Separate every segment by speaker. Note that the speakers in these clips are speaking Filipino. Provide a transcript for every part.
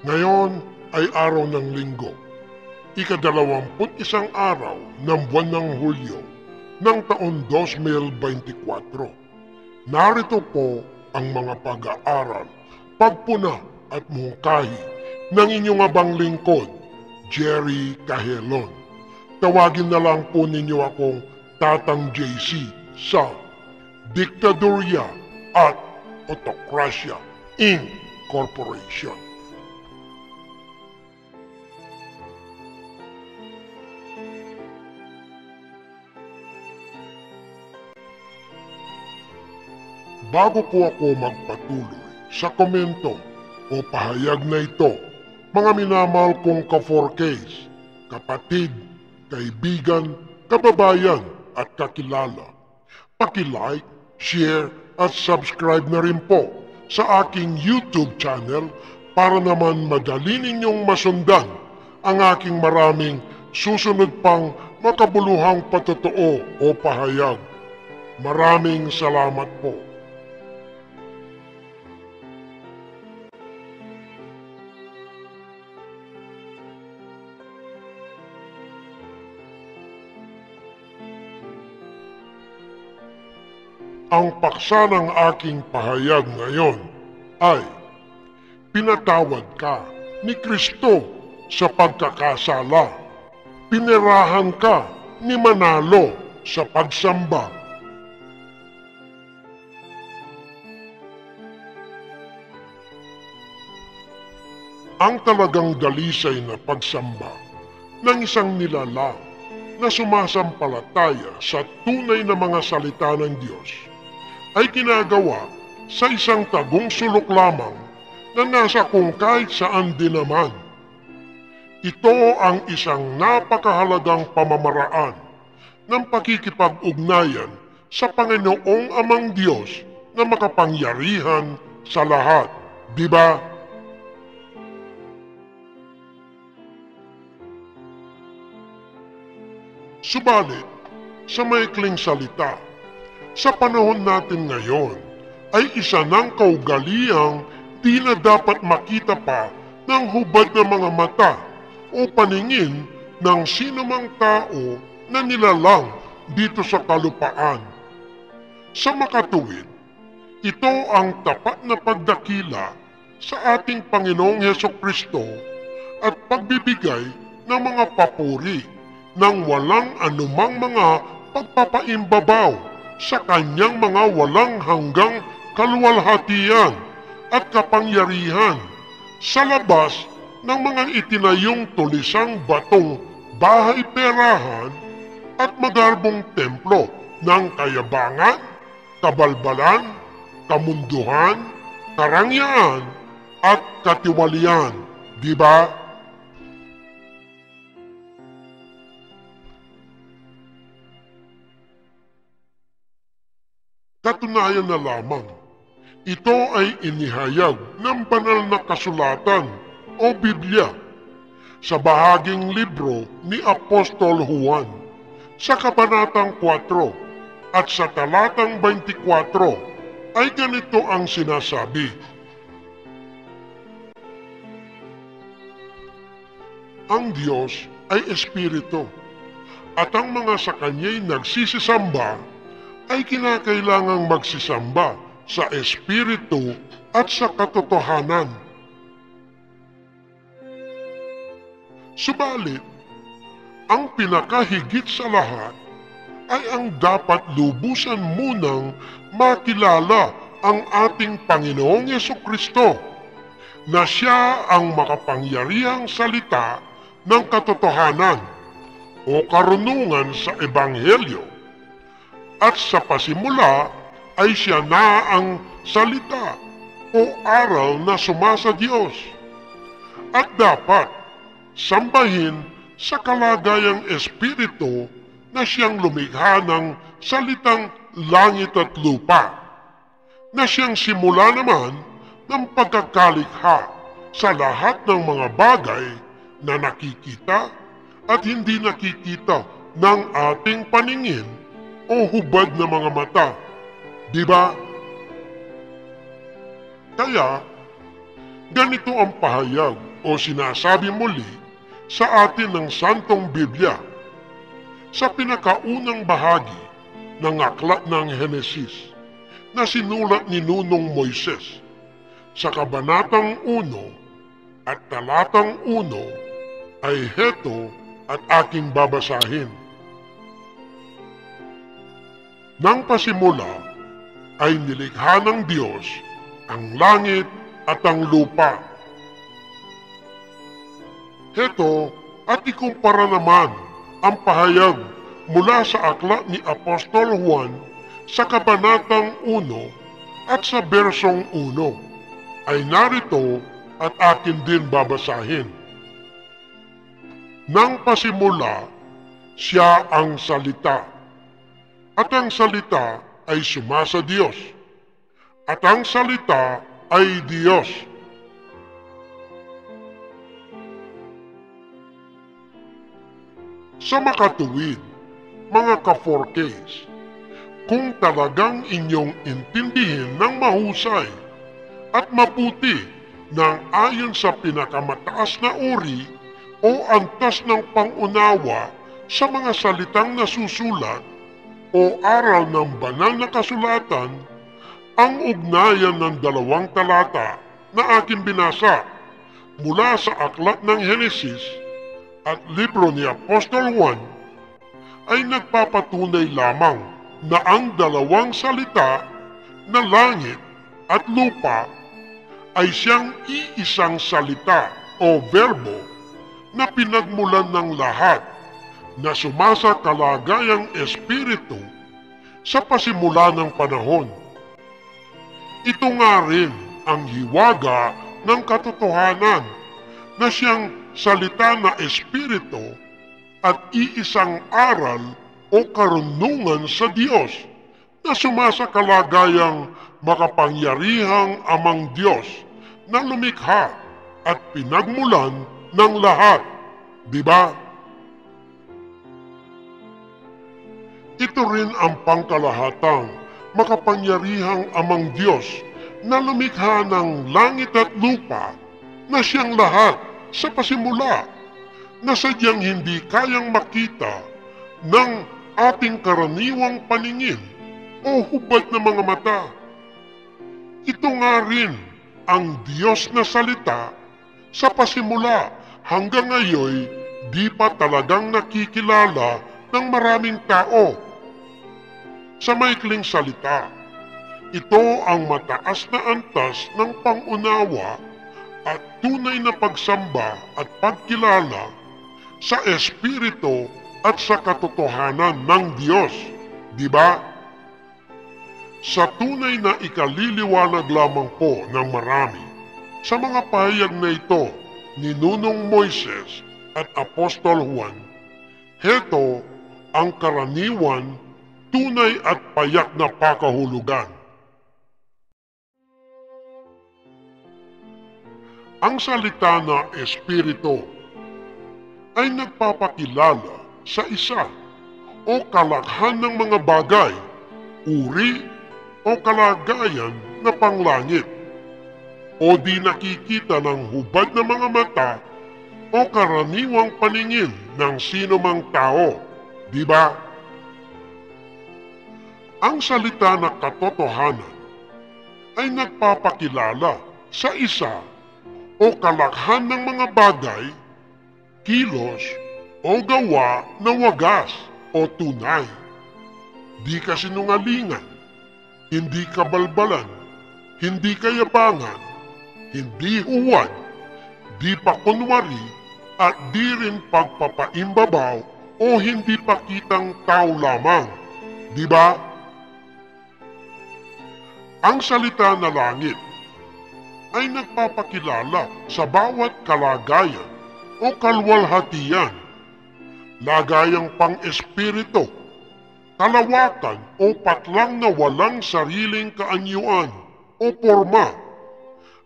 Speaker 1: Ngayon ay araw ng linggo, ika-21 araw ng buwan ng Hulyo ng taon 2024. Narito po ang mga pag-aaral, pagpuna at mungkahi ng inyong abang lingkod, Jerry Cajelon. Tawagin na lang po ninyo akong Tatang JC sa Diktadorya at Autokrasya Incorporation. Bago po ako magpatuloy sa komento o pahayag na ito, mga minamahal kong ka-4Ks, kapatid, kaibigan, kababayan at kakilala, paki-like, share at subscribe na rin po sa aking YouTube channel para naman madali ninyong masundan ang aking maraming susunod pang makabuluhang patotoo o pahayag. Maraming salamat po. Ang paksa ng aking pahayag ngayon ay pinatawad ka ni Kristo sa pagkakasala. Pinirahan ka ni Manalo sa pagsamba. Ang talagang dalisay na pagsamba ng isang nilalang na sumasampalataya sa tunay na mga salita ng Diyos ay ginagawa sa isang tagong sulok lamang na nasa kung kahit saan din naman. Ito ang isang napakahalagang pamamaraan ng pakikipag-ugnayan sa Panginoong Amang Diyos na makapangyarihan sa lahat, di ba? Subalit, sa maikling salita, sa panahon natin ngayon ay isa ng kaugaliang di na dapat makita pa ng hubad ng mga mata o paningin ng sinumang tao na nilalang dito sa kalupaan. Sa makatuwid, ito ang tapat na pagdakila sa ating Panginoong Hesukristo at pagbibigay ng mga papuri ng walang anumang mga pagpapaimbabaw sa kanyang mga walang hanggang kaluwalhatian at kapangyarihan sa labas ng mga itinayong tulisang batong bahay-perahan at magarbong templo ng kayabangan, kabalbalan, kamunduhan, karangyaan at katiwalian, di ba? Katunayan na lamang, ito ay inihayag ng banal na kasulatan o Biblia sa bahaging libro ni Apostol Juan sa kabanatang 4 at sa talatang 24 ay ganito ang sinasabi. Ang Diyos ay Espiritu at ang mga sa Kanya'y nagsisisamba ay kinakailangang magsisamba sa Espiritu at sa katotohanan. Subalit, ang pinakahigit sa lahat ay ang dapat lubusan munang makilala ang ating Panginoong Yesukristo na siya ang makapangyarihang salita ng katotohanan o karunungan sa Ebanghelyo. At sa pasimula ay siya na ang salita o aral na sumasa Diyos. At dapat sambahin sa kalagayang espiritu na siyang lumikha ng salitang langit at lupa, na siyang simula naman ng pagkakalikha sa lahat ng mga bagay na nakikita at hindi nakikita ng ating paningin o hubad na mga mata, di ba? Kaya, ganito ang pahayag o sinasabi muli sa atin ng Santong Biblia sa pinakaunang bahagi ng aklat ng Henesis na sinulat ni Nunong Moises sa kabanatang 1 at talatang 1 ay heto at aking babasahin. Nang pasimula ay nilikha ng Diyos ang langit at ang lupa. Heto at ikumpara naman ang pahayag mula sa aklat ni Apostol Juan sa kabanatang 1 at sa bersong 1 ay narito at akin din babasahin. Nang pasimula, siya ang salita, at ang salita ay sumasa Diyos, at ang salita ay Diyos. Sa makatuwid, mga ka-4Ks, kung talagang inyong intindihin ng mahusay at mabuti ng ayon sa pinakamataas na uri o antas ng pangunawa sa mga salitang nasusulat o aral ng banal na kasulatan, ang ugnayan ng 2 talata na aking binasa mula sa aklat ng Henesis at libro ni Apostol Juan ay nagpapatunay lamang na ang 2 salita na langit at lupa ay siyang iisang salita o verbo na pinagmulan ng lahat na sumasa kalagayang espiritu sa pasimula ng panahon. Ito nga rin ang hiwaga ng katotohanan na siyang salita na espiritu at iisang aral o karunungan sa Diyos na sumasa kalagayang makapangyarihang Amang Diyos na lumikha at pinagmulan ng lahat, di ba? Ito rin ang pangkalahatang makapangyarihang Amang Diyos na lumikha ng langit at lupa na siyang lahat sa pasimula na sadyang hindi kayang makita ng ating karaniwang paningin o hubad na mga mata. Ito nga rin ang Diyos na salita sa pasimula hanggang ngayon di pa talagang nakikilala ng maraming tao. Sa maikling salita, ito ang mataas na antas ng pangunawa at tunay na pagsamba at pagkilala sa espiritu at sa katotohanan ng Diyos, di ba? Sa tunay na ikaliliwanag lamang po ng marami sa mga pahayag na ito ni Nunong Moises at Apostol Juan, heto ang karaniwan, tunay at payak na pakahulugan. Ang salita na espiritu ay nagpapakilala sa isa o kalakhan ng mga bagay, uri o kalagayan na panglangit o di nakikita ng hubad na mga mata o karaniwang paningin ng sino mang tao, di ba? Ang salita na katotohanan ay nagpapakilala sa isa o kalakhan ng mga bagay, kilos o gawa na wagas o tunay. Di kasinungalingan, hindi kabalbalan, hindi kayabangan, hindi huwad, di pakunwari at di rin pagpapaimbabaw o hindi pakitang tao lamang. Di ba? Ang salita na langit ay nagpapakilala sa bawat kalagayan o kalwalhatian, lagayang pang-espiritu, kalawakan o patlang na walang sariling kaanyuan o porma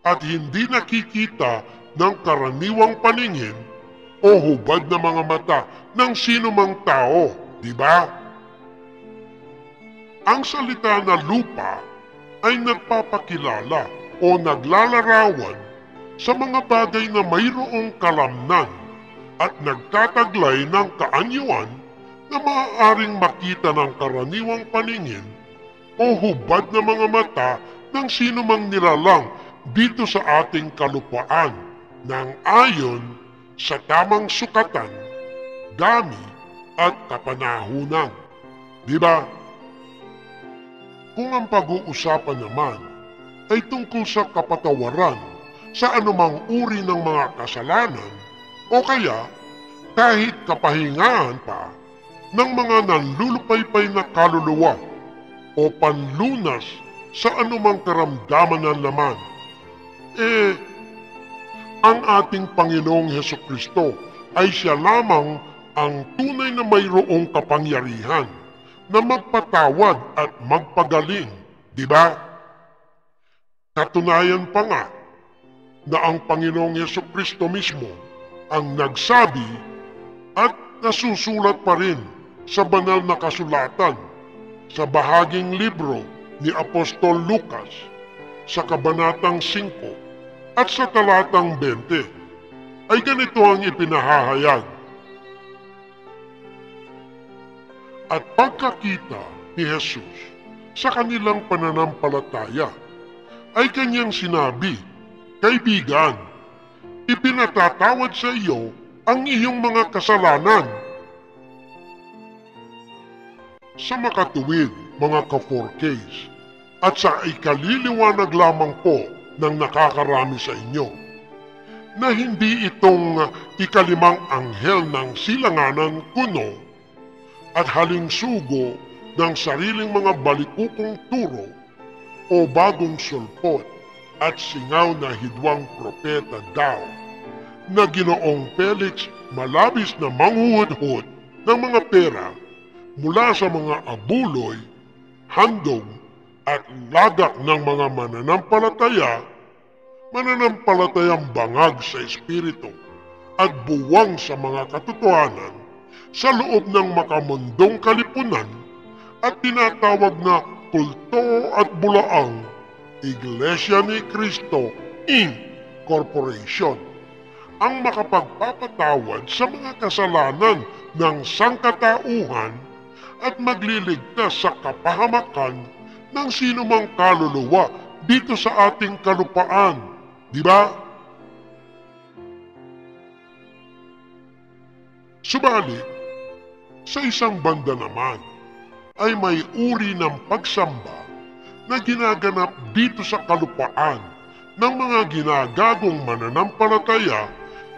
Speaker 1: at hindi nakikita ng karaniwang paningin o hubad na mga mata ng sino mang tao, di ba? Ang salita na lupa ay nagpapakilala o naglalarawan sa mga bagay na mayroong kalamnan at nagtataglay ng kaanyuan na maaaring makita ng karaniwang paningin o hubad na mga mata ng sino mang nilalang dito sa ating kalupaan ng ayon sa tamang sukatan, dami at kapanahunan. Diba? Kung ang pag-uusapan naman ay tungkol sa kapatawaran sa anumang uri ng mga kasalanan o kaya kahit kapahingahan pa ng mga nanlulupaypay na kaluluwa o panlunas sa anumang karamdaman ng laman, ang ating Panginoong Hesukristo ay siya lamang ang tunay na mayroong kapangyarihan na magpatawad at magpagaling, di ba? Katunayan pa nga na ang Panginoong Hesukristo mismo ang nagsabi at nasusulat pa rin sa banal na kasulatan sa bahaging libro ni Apostol Lucas sa kabanatang 5 at sa talatang 20 ay ganito ang ipinahahayag. At pagkakita ni Jesus sa kanilang pananampalataya ay kanyang sinabi, Kaibigan, ipinatatawad sa iyo ang iyong mga kasalanan. Sa makatuwid, mga ka-4Ks, at sa ikaliliwanag lamang po ng nakakarami sa inyo, na hindi itong ikalimang anghel ng silanganan kuno at haling sugo ng sariling mga balikukong turo o bagong sulpot at singaw na hidwang propeta daw na Ginoong Felix malabis na manghuhudhod ng mga pera mula sa mga abuloy, handog at lagak ng mga mananampalatayang bangag sa espiritu at buwang sa mga katotohanan sa loob ng makamundong kalipunan at tinatawag na kulto at bulaang Iglesia ni Cristo Inc. Corporation ang makapagpapatawad sa mga kasalanan ng sangkatauhan at magliligtas sa kapahamakan ng sinumang kaluluwa dito sa ating kalupaan. Di ba? Subalit, sa isang banda naman, ay may uri ng pagsamba na ginaganap dito sa kalupaan ng mga ginagagong mananampalataya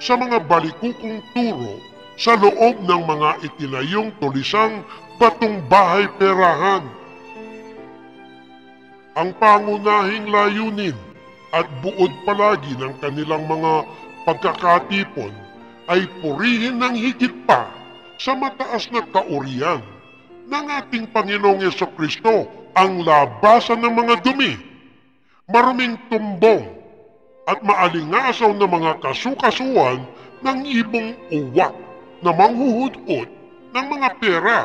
Speaker 1: sa mga balikukong turo sa loob ng mga itinayong tulisang batong bahay perahan. Ang pangunahing layunin at buod palagi ng kanilang mga pagkakatipon ay purihin ng higit pa sa mataas na kaurian ng ating Panginoong Hesukristo ang labasan ng mga dumi, maruming tumbong at maalingasaw na mga kasukasuan ng ibong uwak na manghuhudhod ng mga pera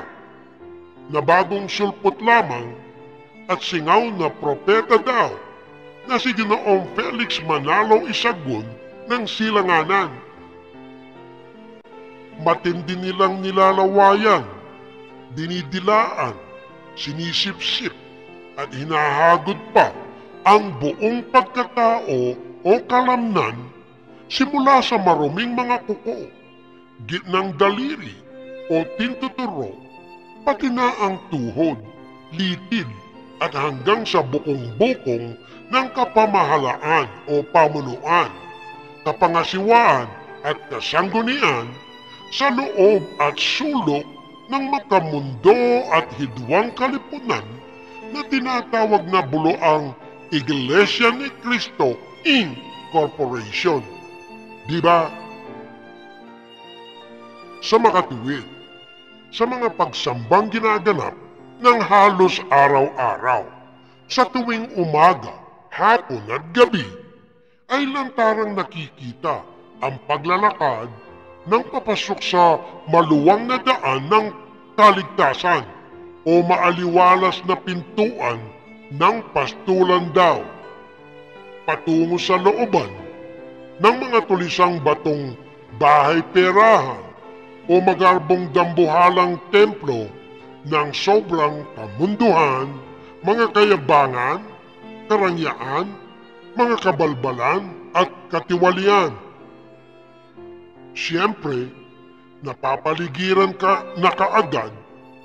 Speaker 1: na bagong sulpot lamang at singaw na propeta daw na si Ginoong Felix Manalo Isagun ng silanganan. Matindi nilang nilalawayan, dinidilaan, sinisip-sip at hinahagod pa ang buong pagkatao o kalamnan simula sa maruming mga kuko, gitnang daliri o tintuturo, pati na ang tuhod, litid at hanggang sa bukong-bukong ng kapamahalaan o pamunuan, kapangasiwaan at kasanggunian sa loob at sulok ng makamundo at hidwang kalipunan na tinatawag na buloang Iglesia ni Cristo Inc. Corporation. Diba? Sa makatuwid, sa mga pagsambang ginaganap ng halos araw-araw, sa tuwing umaga, hapon at gabi, ay lantarang nakikita ang paglalakad ng papasok sa maluwang na daan ng kaligtasan o maaliwalas na pintuan ng pastulan daw, patungo sa looban ng mga tulisang batong bahay-perahan o magarbong dambuhalang templo ng sobrang kamunduhan, mga kayabangan, karangyaan, mga kabalbalan at katiwalian. Siyempre, napapaligiran ka na kaagad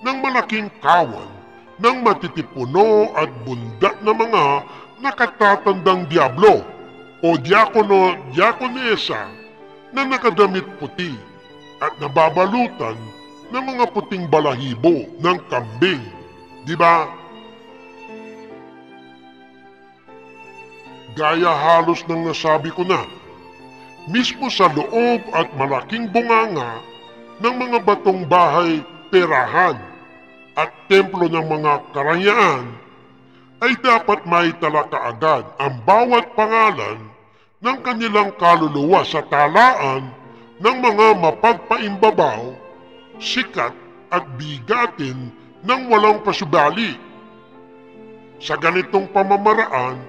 Speaker 1: ng malaking kawan ng matitipuno at bundat na mga nakatatandang diablo o diakonesa na nakadamit puti at nababalutan ng mga puting balahibo ng kambing. Di ba? Gaya halos ng nasabi ko na, mismo sa loob at malaking bunganga ng mga batong bahay perahan at templo ng mga karangyaan, ay dapat maitala kaagad ang bawat pangalan ng kanilang kaluluwa sa talaan ng mga mapagpaimbabaw, sikat at bigatin ng walang pasubali. Sa ganitong pamamaraan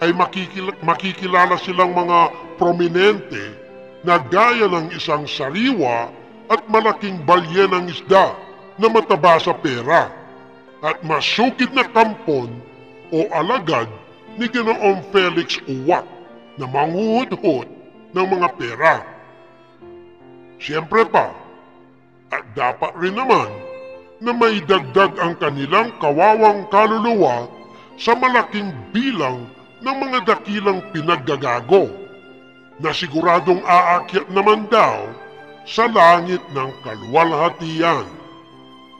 Speaker 1: ay makikilala silang mga prominente na gaya ng isang sariwa at malaking balyenang isda na mataba sa pera at masukid na kampon o alagad ni Ginoong Felix Uwak na manghuhudhod ng mga pera. Siyempre pa, at dapat rin naman na maidagdag ang kanilang kawawang kaluluwa sa malaking bilang ng mga dakilang pinaggagago na siguradong aakyat naman daw sa langit ng kaluwalhatian.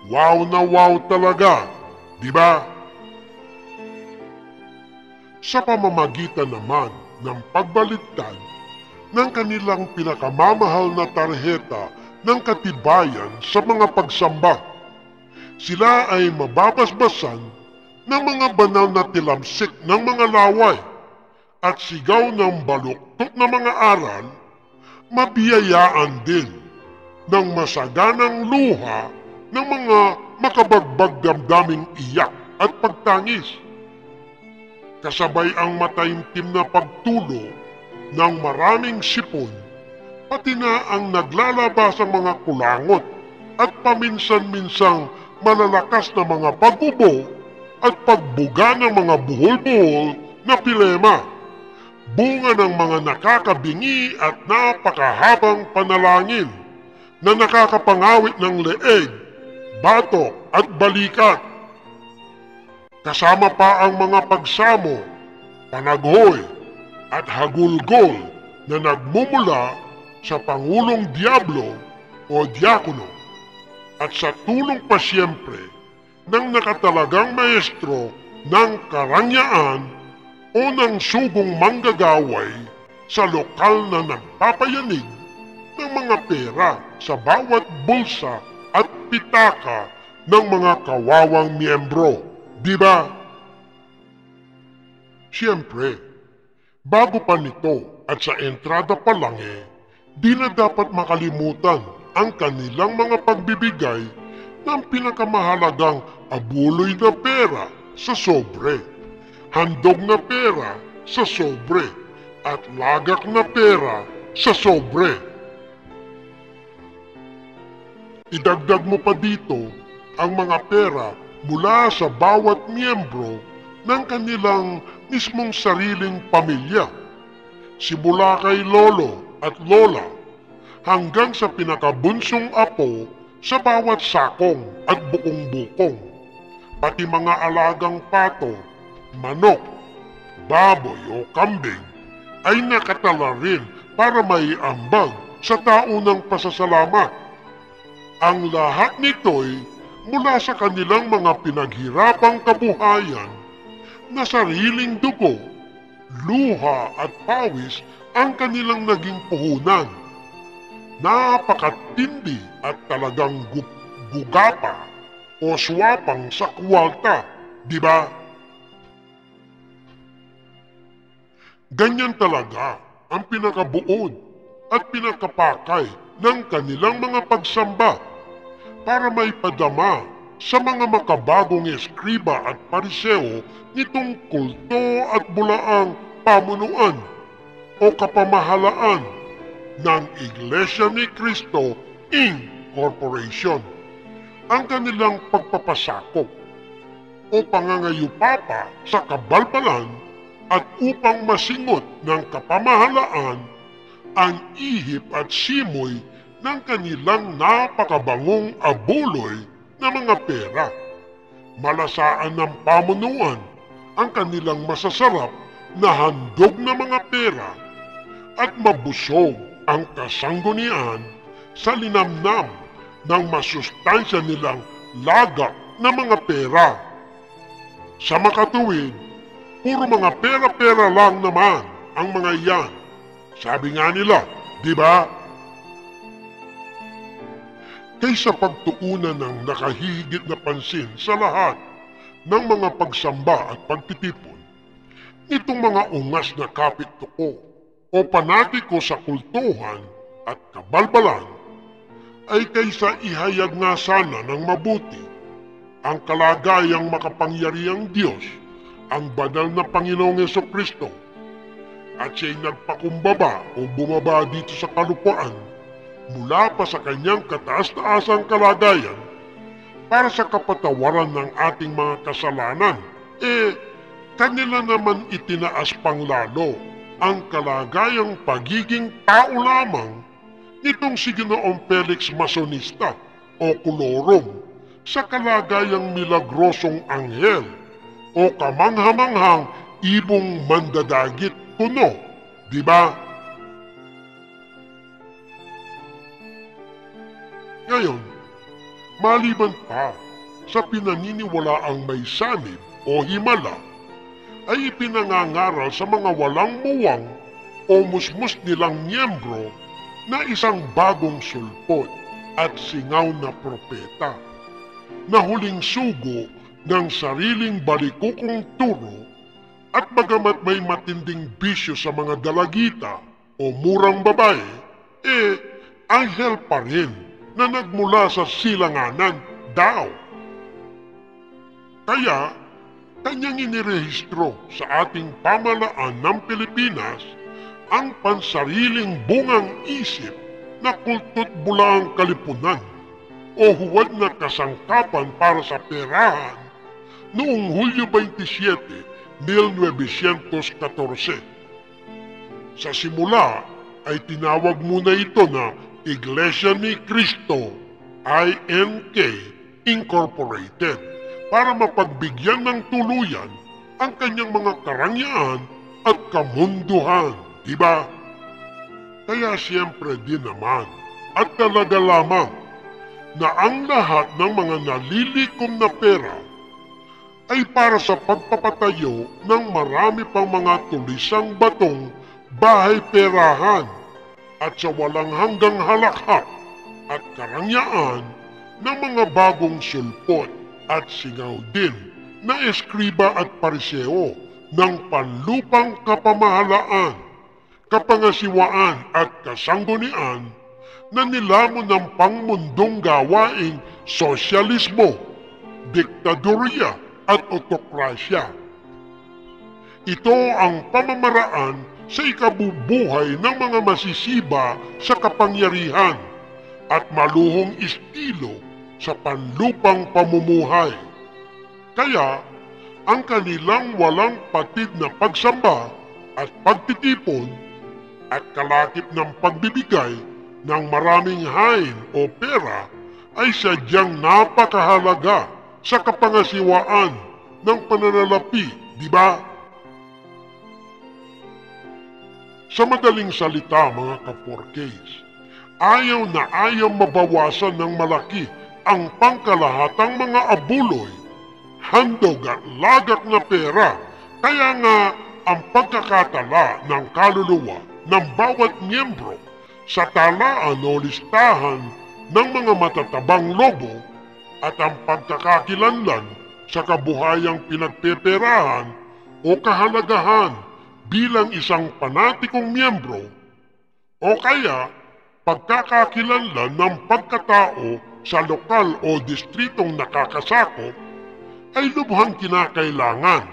Speaker 1: Wow na wow talaga, di ba? Sa pamamagitan naman ng pagbaliktad ng kanilang pinakamamahal na tarheta ng katibayan sa mga pagsamba, sila ay mababasbasan ng mga banal na tilamsik ng mga laway at sigaw ng baluktot na mga aral, mabiyayaan din ng masaganang luha ng mga makabagbag damdaming iyak at pagtangis. Kasabay ang mataimtim na pagtulo ng maraming sipon, pati na ang naglalabasang mga kulangot at paminsan-minsang malalakas na mga pagbubo at pagbuga ng mga buhol-buhol na pilema, bunga ng mga nakakabingi at napakahabang panalangin na nakakapangawit ng leeg, batok at balikat. Kasama pa ang mga pagsamo, panaghoy at hagulgol na nagmumula sa Pangulong Diablo o Diakono at sa tulong pa siyempre ng nakatalagang maestro ng karangyaan o ng sugong manggagaway sa lokal na nagpapayanig ng mga pera sa bawat bulsa at pitaka ng mga kawawang miyembro. Di ba? Siyempre, bago pa nito at sa entrada pa lang di na dapat makalimutan ang kanilang mga pagbibigay ng pinakamahalagang abuloy na pera sa sobre, handog na pera sa sobre, at lagak na pera sa sobre. Idagdag mo pa dito ang mga pera mula sa bawat miyembro ng kanilang mismong sariling pamilya, simula kay lolo at lola hanggang sa pinakabunsong apo sa bawat sakong at bukong-bukong, pati mga alagang pato, manok, baboy o kambing ay nakatala rin para maiambag sa taunang pasasalamat. Ang lahat nito'y mula sa kanilang mga pinaghirapang kabuhayan na sariling dugo, luha at pawis ang kanilang naging puhunan. Napakatindi at talagang gugapa o swapang sa kwalta, di ba? Ganyan talaga ang pinakabuod at pinakapakay ng kanilang mga pagsamba para maipadama sa mga makabagong eskriba at pariseo nitong kulto at bulaang pamunuan o kapamahalaan ng Iglesia ni Cristo Incorporation. Ang kanilang pagpapasakop o pangangayupapa sa kabalbalan at upang masingot ng kapamahalaan ang ihip at simoy ng kanilang napakabangong abuloy na mga pera. Malasaan ng pamunuan ang kanilang masasarap na handog na mga pera at mabusog ang kasanggunian sa linamnam ng masustansya nilang lagak na mga pera. Sa makatuwid, puro mga pera-pera lang naman ang mga iyan. Sabi nga nila, di ba? Kaysa pagtuunan ng nakahigit na pansin sa lahat ng mga pagsamba at pagtitipon, nitong mga ungas na kapit-tuko o panatiko sa kultuhan at kabalbalan, ay kaysa ihayag nga sana ng mabuti ang kalagayang makapangyarihang Diyos, ang banal na Panginoong Jesucristo, at siya'y nagpakumbaba o bumaba dito sa kalupaan mula pa sa kanyang kataas-taasang kalagayan para sa kapatawaran ng ating mga kasalanan, kanila naman itinaas pang lalo ang kalagayang pagiging tao lamang nitong si Ginoong Felix Masonista o Kulorom sa kalagayang milagrosong anghel o kamanghamanghang ibong mandadagit kuno, di ba? Ngayon, maliban pa sa pinaniniwalaang may sanib o himala, ay ipinangangaral sa mga walang muwang o musmus nilang miyembro na isang bagong sulpot at singaw na propeta na huling sugo ng sariling balikukong turo, at bagamat may matinding bisyo sa mga dalagita o murang babae, anghel pa rin na nagmula sa silanganan daw. Kaya, kanyang inirehistro sa ating pamalaan ng Pilipinas ang pansariling bungang isip na kulto't bulaang kalipunan o huwad na kasangkapan para sa perahan noong Hulyo 27, 1914. Sa simula ay tinawag muna ito na Iglesia ni Cristo INK Incorporated para mapagbigyan ng tuluyan ang kanyang mga karangyaan at kamunduhan, diba? Kaya siyempre din naman at talaga lamang na ang lahat ng mga nalilikom na pera ay para sa pagpapatayo ng marami pang mga tulisang batong bahay-perahan at sa walang hanggang halakhak at karangyaan ng mga bagong sulpot at singaw din na eskriba at pariseo ng panlupang kapamahalaan, kapangasiwaan at kasanggunian na nilamon ng pangmundong gawaing sosyalismo, diktadorya at otokrasya. Ito ang pamamaraan sa ikabubuhay ng mga masisiba sa kapangyarihan at maluhong estilo sa panlupang pamumuhay. Kaya, ang kanilang walang patid na pagsamba at pagtitipon at kalakip ng pagbibigay ng maraming hain o pera ay sadyang napakahalaga sa kapangasiwaan ng pananalapi, di ba? Sa madaling salita, mga ka-4Ks, ayaw na ayaw mabawasan ng malaki ang pangkalahatang mga abuloy, handog at lagak na pera. Kaya nga ang pagkakatala ng kaluluwa ng bawat miyembro sa talaan o listahan ng mga matatabang lobo at ang pagkakakilanlan sa kabuhayang pinagpeperahan o kahalagahan bilang isang panatikong miyembro o kaya pagkakakilanlan ng pagkatao sa lokal o distritong nakakasakop ay lubhang kinakailangan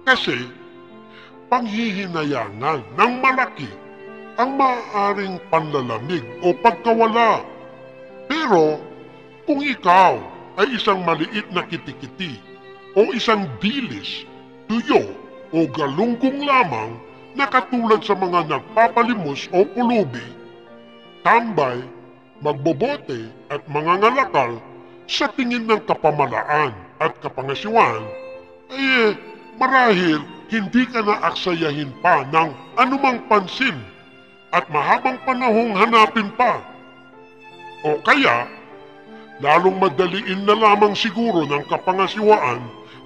Speaker 1: kasi panghihinayangan ng malaki ang maaaring panlalamig o pagkawala. Pero kung ikaw ay isang maliit na kitikiti o isang dilis, tuyo o galunggong lamang na katulad sa mga nagpapalimos o pulubi, tambay, magbobote at mangangalakal sa tingin ng kapamalaan at kapangasiwan, ay marahil hindi ka na aksayahin pa ng anumang pansin at mahabang panahong hanapin pa. O kaya, lalong madaliin na lamang siguro ng kapangasiwaan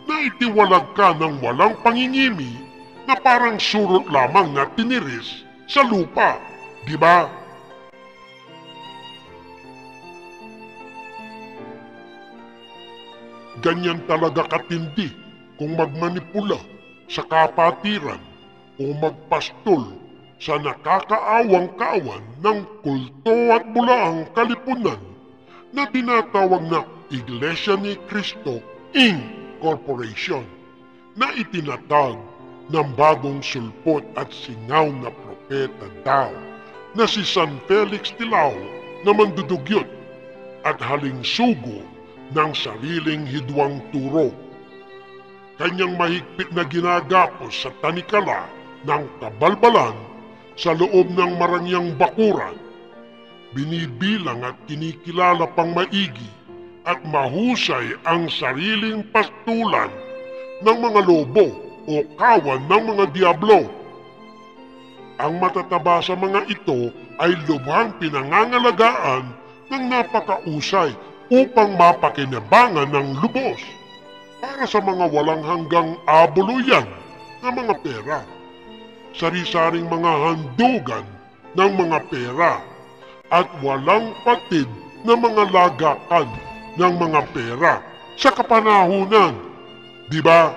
Speaker 1: na itiwalag ka ng walang pangingimi na parang surot lamang na tiniris sa lupa, di ba? Ganyan talaga katindi kung magmanipula sa kapatiran o magpastol sa nakakaawang kawan ng kulto at bulaang kalipunan na tinatawag na Iglesia ni Cristo Inc. Corporation na itinatag ng bagong sulpot at singaw na propeta daw na si San Felix Dilao na mandudugyot at haling sugo ng sariling hidwang turo. Kanyang mahigpit na ginagapos sa tanikala ng kabalbalan sa loob ng marangyang bakuran. Binibilang at kinikilala pang maigi at mahusay ang sariling pastulan ng mga lobo o kawan ng mga diablo. Ang matataba sa mga ito ay lubhang pinangangalagaan ng napakausay upang mapakinabangan ng lubos para sa mga walang hanggang abuluyan ng mga pera, sari-saring mga handugan ng mga pera at walang patid na mga lagakan ng mga pera sa kapanahunan, di ba?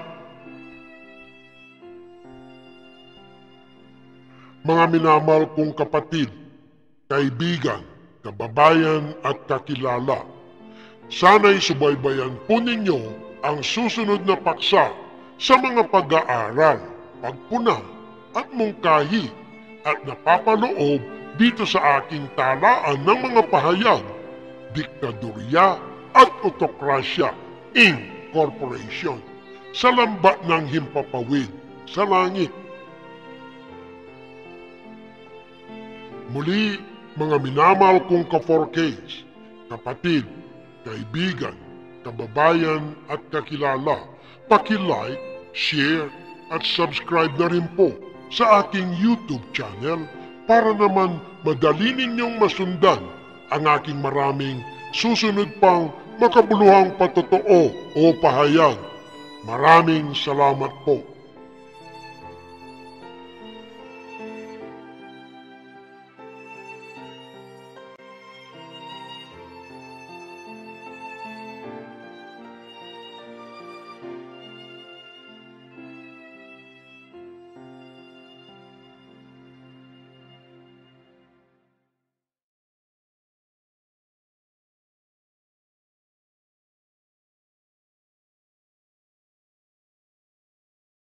Speaker 1: Mga minamahal kong kapatid, kaibigan, kababayan at kakilala, sana'y subaybayan po ninyo ang susunod na paksa sa mga pag-aaral, pagpuna at mungkahi at napapaloob dito sa aking talaan ng mga pahayag, diktadorya at autokrasya Inc. Corporation sa lambat ng himpapawid sa langit. Muli, mga minamahal kong ka-4Ks, kapatid, kaibigan, kababayan at kakilala, paki-like, share at subscribe na rin po sa aking YouTube channel para naman madali ninyong masundan ang aking maraming susunod pang makabuluhang patotoo o pahayag. Maraming salamat po.